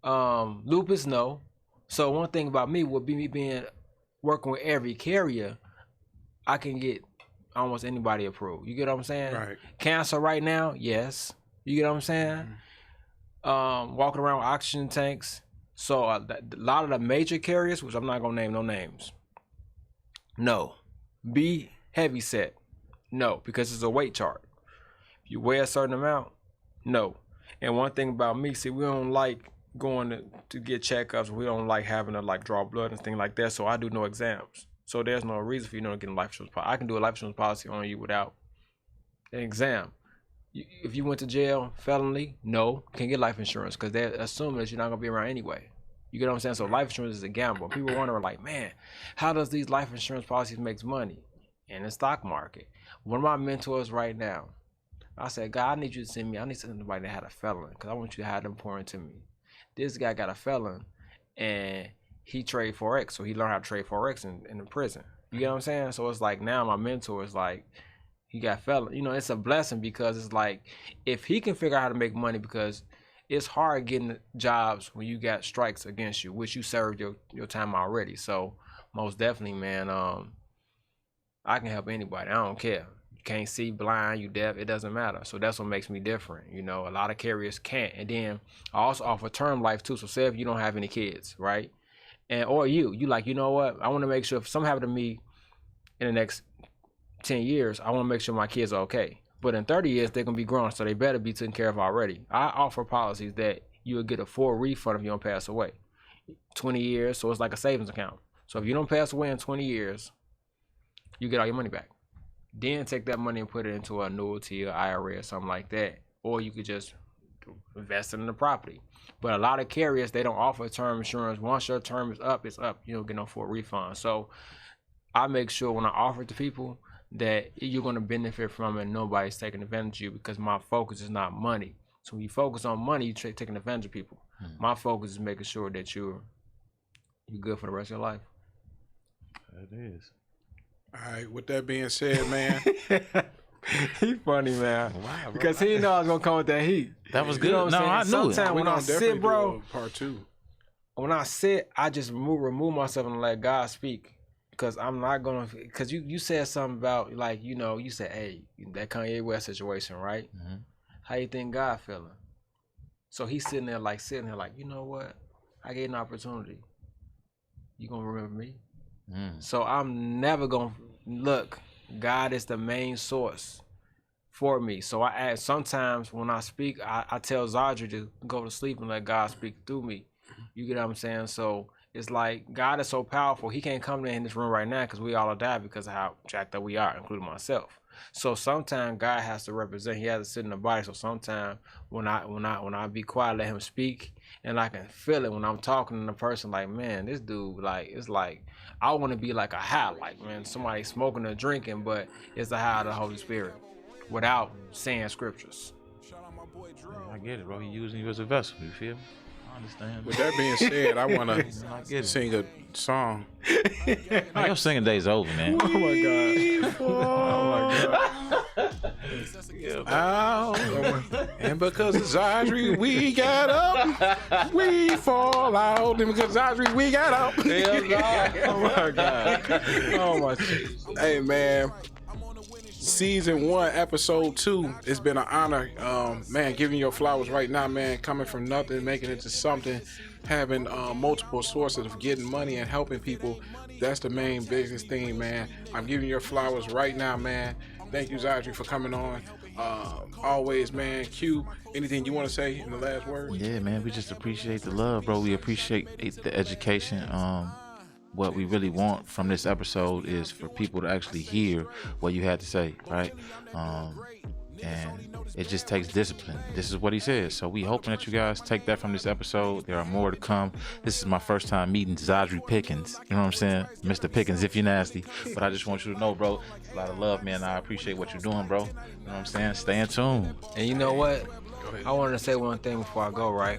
Lupus, no. So one thing about me would be me working with every carrier, I can get almost anybody approved. You get what I'm saying? Right. Cancer right now, yes. You get what I'm saying? Walking around with oxygen tanks. So a lot of the major carriers, which I'm not gonna name no names, no. Be heavy set, no, because it's a weight chart. If you weigh a certain amount, no. And one thing about me, see, we don't like going to get checkups. We don't like having to like draw blood and things like that. So I do no exams. So there's no reason for you to get a life insurance policy. I can do a life insurance policy on you without an exam. If you went to jail, felony, no, can't get life insurance because they're assuming that you're not gonna be around anyway. You get what I'm saying? So life insurance is a gamble. People wonder like, man, how does these life insurance policies make money in the stock market? One of my mentors right now, I said, God, I need you to send somebody that had a felon because I want you to have them pour into me. This guy got a felon and he trade Forex. So he learned how to trade Forex in the prison. You get what I'm saying? So it's like now my mentor is like, he got felon. You know, it's a blessing because it's like, if he can figure out how to make money, because it's hard getting jobs when you got strikes against you, which you served your time already. So most definitely, man, I can help anybody. I don't care. You can't see, blind, you deaf, it doesn't matter. So that's what makes me different. You know, a lot of carriers can't. And then I also offer term life too. So say if you don't have any kids, right? And or you like, you know what? I want to make sure if something happened to me in the next 10 years, I want to make sure my kids are okay. But in 30 years, they're going to be grown, so they better be taken care of already. I offer policies that you will get a full refund if you don't pass away. 20 years, so it's like a savings account. So if you don't pass away in 20 years, you get all your money back. Then take that money and put it into an annuity or IRA or something like that. Or you could just invest it in the property. But a lot of carriers, they don't offer term insurance. Once your term is up, it's up. You don't get no full refund. So I make sure when I offer it to people that you're going to benefit from it and nobody's taking advantage of you, because my focus is not money. So when you focus on money, you're taking advantage of people. My focus is making sure that you're good for the rest of your life. It is. All right, with that being said, man. He funny, man. Wow, because he didn't know I was going to come with that heat. That was good. You know what I'm saying? I knew it. Sometimes when I sit, bro, part two. When I sit, I just remove myself and let God speak. Because I'm not going to, because you said something about, like, you know, you said, hey, that Kanye West situation, right? Mm-hmm. How you think God feeling? So he's sitting there like, you know what? I gave an opportunity. You going to remember me? So I'm never going to, look, God is the main source for me. So I ask, sometimes when I speak, I tell Zodrey to go to sleep and let God speak through me. You get what I'm saying? So it's like God is so powerful. He can't come in this room right now because we all are die because of how jacked up we are, including myself. So sometimes God has to represent. He has to sit in the body. So sometimes when I be quiet, let him speak, and I can feel it when I'm talking to the person. Like, man, this dude, like, it's like I want to be like a high, like, man, somebody smoking or drinking, but it's the high of the Holy Spirit without saying scriptures. I get it, bro. He using you as a vessel. You feel me? I understand. With that being said, I want to sing a song. Man, your singing day's over, man. Oh my God. Oh my God. And because of Zodrey, we got up. We fall out. And because of Zodrey, we got up. Oh my God. Oh my God. Hey, man. Season 1, Episode 2. It's been an honor, man, giving your flowers right now, man. Coming from nothing, making it to something, having multiple sources of getting money and helping people. That's the main business thing, man. I'm giving your flowers right now, man. Thank you, Zodrey, for coming on. Always, man. Q, anything you want to say in the last word? Yeah, man, we just appreciate the love, bro. We appreciate the education. What we really want from this episode is for people to actually hear what you had to say, right? And it just takes discipline. This is what he says. So we hoping that you guys take that from this episode. There are more to come. This is my first time meeting Zodrey Pickens. You know what I'm saying? Mr. Pickens, if you're nasty. But I just want you to know, bro, it's a lot of love, man. I appreciate what you're doing, bro. You know what I'm saying? Stay in tune. And you know what? I wanted to say one thing before I go, right?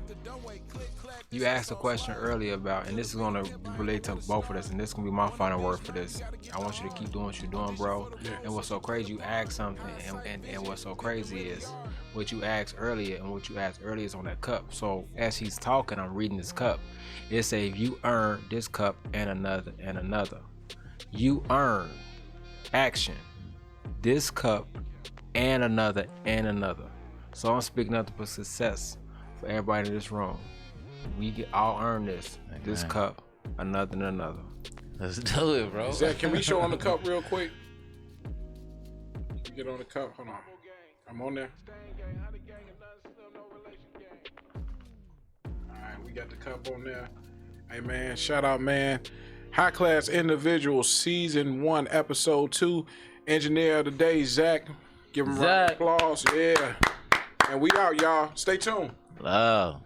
You asked a question earlier about, and this is going to relate to both of us, and this is going to be my final word for this. I want you to keep doing what you're doing, bro. Yeah. And what's so crazy, you asked something, and what's so crazy is what you asked earlier, and what you asked earlier is on that cup. So as he's talking, I'm reading this cup. It says, you earn this cup and another and another. You earn action, this cup and another and another. So I'm speaking nothing but success for everybody in this room. We all earn this. Amen. This cup, another and another. Let's do it, bro. Zach, can we show on the cup real quick? Get on the cup. Hold on. I'm on there. All right, we got the cup on there. Hey, man, shout out, man. High Class Individuals, Season 1, Episode 2. Engineer of the day, Zach. Give him a round of applause. Yeah. And we out, y'all. Stay tuned. Love.